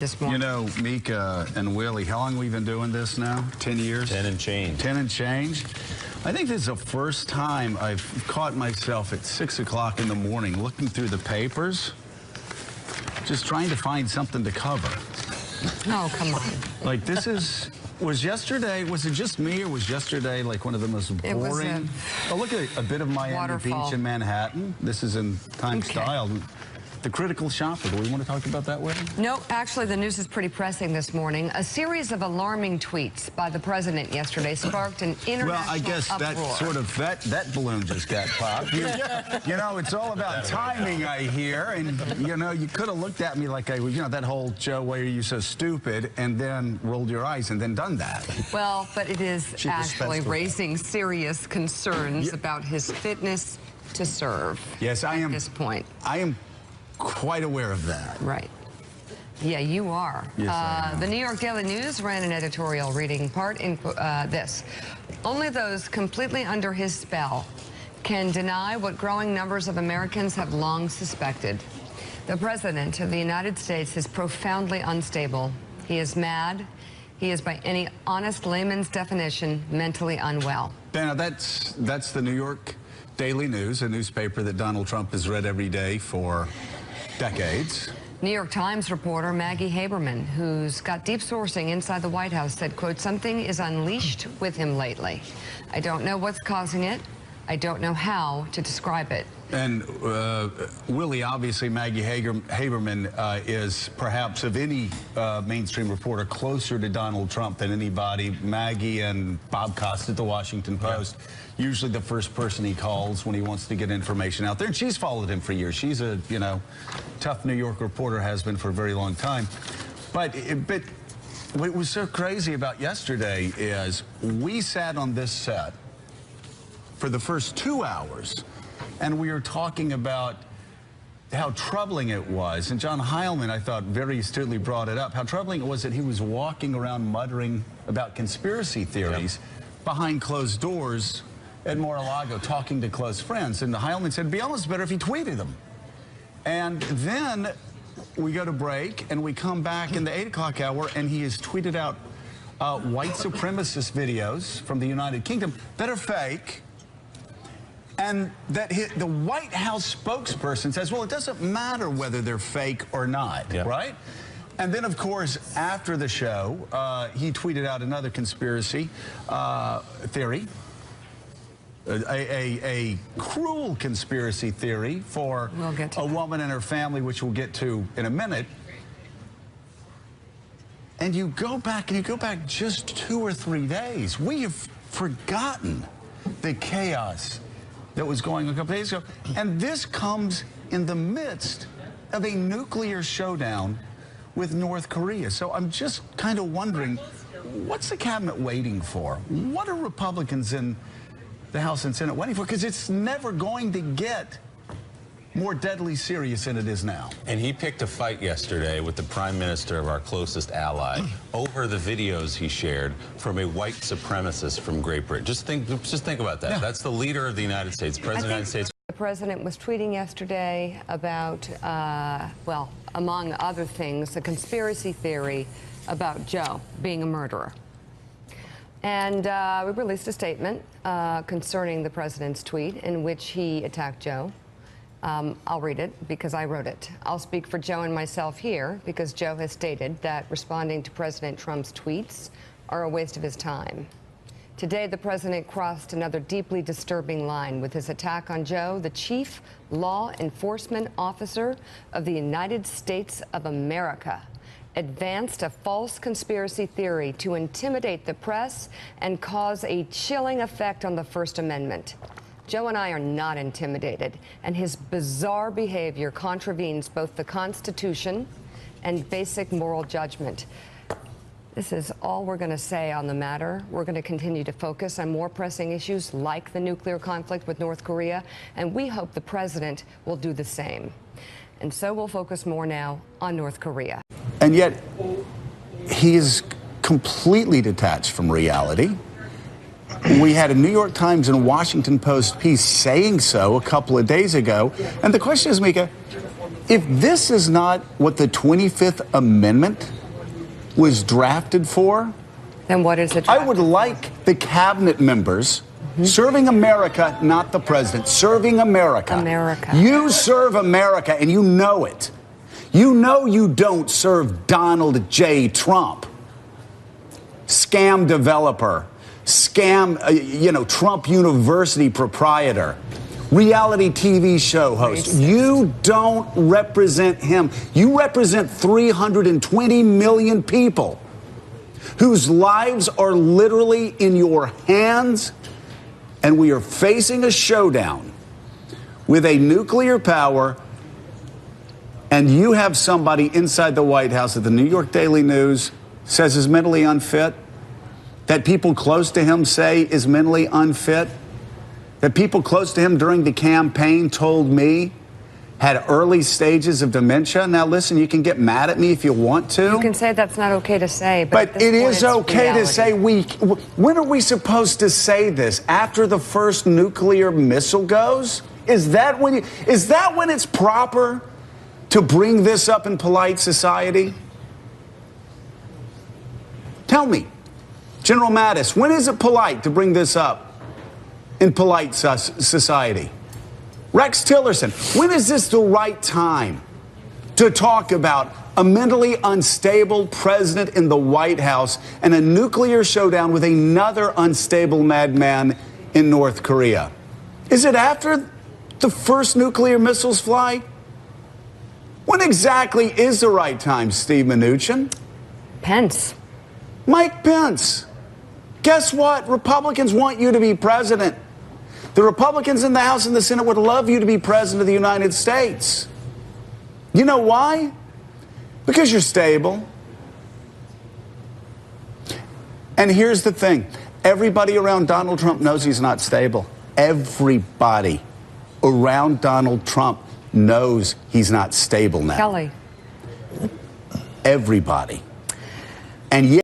This morning. You know, Mika and Willie, how long have we been doing this now? 10 years? 10 and change. 10 and change. I think this is the first time I've caught myself at 6 o'clock in the morning looking through the papers, just trying to find something to cover. Oh, come on. Like, this is... Was it just me, or was yesterday like one of the most boring? Oh, look at a bit of Miami waterfall. Beach in Manhattan. This is in Times Style. The critical shopper. Do we want to talk about that, Willie? No, actually, the news is pretty pressing this morning. A series of alarming tweets by the president yesterday sparked an international Well, I guess uproar. that balloon just got popped. You know, it's all about timing, I hear. And, you know, you could have looked at me like I was, you know, that whole Joe, why are you so stupid, and then rolled your eyes and then done that. Well, but it is actually raising serious concerns about his fitness to serve. Yes, I am. At this point. I am quite aware of that. Right. Yeah, you are. Yes, I am. The New York Daily News ran an editorial reading part in this. Only those completely under his spell can deny what growing numbers of Americans have long suspected. The President of the United States is profoundly unstable. He is mad. He is, by any honest layman's definition, mentally unwell. Dana, that's the New York Daily News, a newspaper that Donald Trump has read every day for decades. New York Times reporter Maggie Haberman, who's got deep sourcing inside the White House, said, quote, something is unleashed with him lately. I don't know what's causing it. I don't know how to describe it. And Willie, obviously, Maggie Haberman is perhaps of any mainstream reporter closer to Donald Trump than anybody. Maggie and Bob Costas at the Washington Post, usually the first person he calls when he wants to get information out there. And she's followed him for years. She's a, you know, tough New York reporter, has been for a very long time. But what was so crazy about yesterday is we sat on this set for the first 2 hours, and we were talking about how troubling it was. And John Heilman, I thought, very astutely brought it up, how troubling it was that he was walking around muttering about conspiracy theories behind closed doors at Mar-a-Lago, talking to close friends. And Heilman said, it'd be almost better if he tweeted them. And then we go to break, and we come back in the 8 o'clock hour, and he has tweeted out white supremacist videos from the United Kingdom that are fake. And that the White House spokesperson says, well, it doesn't matter whether they're fake or not, right? And then, of course, after the show, he tweeted out another conspiracy theory, a cruel conspiracy theory for a woman and her family, which we'll get to in a minute. And you go back just 2 or 3 days. We have forgotten the chaos that was going on a couple days ago. And this comes in the midst of a nuclear showdown with North Korea. So I'm just kind of wondering, what's the cabinet waiting for? What are Republicans in the House and Senate waiting for? Because it's never going to get more deadly serious than it is now. And he picked a fight yesterday with the prime minister of our closest ally over the videos he shared from a white supremacist from Great Britain. Just think about that. That's the leader of the United States, President of the United States. The president was tweeting yesterday about, well, among other things, a conspiracy theory about Joe being a murderer. And we released a statement concerning the president's tweet in which he attacked Joe. I'll read it because I wrote it. I'll speak for Joe and myself here because Joe has stated that responding to President Trump's tweets are a waste of his time. Today, the president crossed another deeply disturbing line with his attack on Joe, the chief law enforcement officer of the United States of America, advanced a false conspiracy theory to intimidate the press and cause a chilling effect on the First Amendment. Joe and I are not intimidated, and his bizarre behavior contravenes both the Constitution and basic moral judgment. This is all we're going to say on the matter. We're going to continue to focus on more pressing issues like the nuclear conflict with North Korea, and we hope the president will do the same. And so we'll focus more now on North Korea. And yet, he is completely detached from reality. We had a New York Times and Washington Post piece saying so a couple of days ago. And the question is, Mika, If this is not what the 25th Amendment was drafted for, Then what is it? I would like the cabinet members serving America, not the president, serving America. America. You serve America, and you know it. You know you don't serve Donald J. Trump, scam developer, scam, Trump University proprietor, reality TV show host. You don't represent him. You represent 320 million people whose lives are literally in your hands, and we are facing a showdown with a nuclear power, and you have somebody inside the White House that the New York Daily News says is mentally unfit, that people close to him say is mentally unfit, that people close to him during the campaign told me had early stages of dementia. Now, listen, you can get mad at me if you want to. You can say that's not okay to say, but it is okay to say. When are we supposed to say this? After the first nuclear missile goes? Is that when it's proper to bring this up in polite society? Tell me, General Mattis, when is it polite to bring this up in polite society? Rex Tillerson, when is this the right time to talk about a mentally unstable president in the White House and a nuclear showdown with another unstable madman in North Korea? Is it after the first nuclear missiles fly? When exactly is the right time, Steve Mnuchin? Pence. Mike Pence. Guess what? Republicans want you to be president. The Republicans in the House and the Senate would love you to be president of the United States. You know why? Because you're stable. And here's the thing. Everybody around Donald Trump knows he's not stable. Everybody around Donald Trump knows he's not stable now. Kelly. Everybody. And yet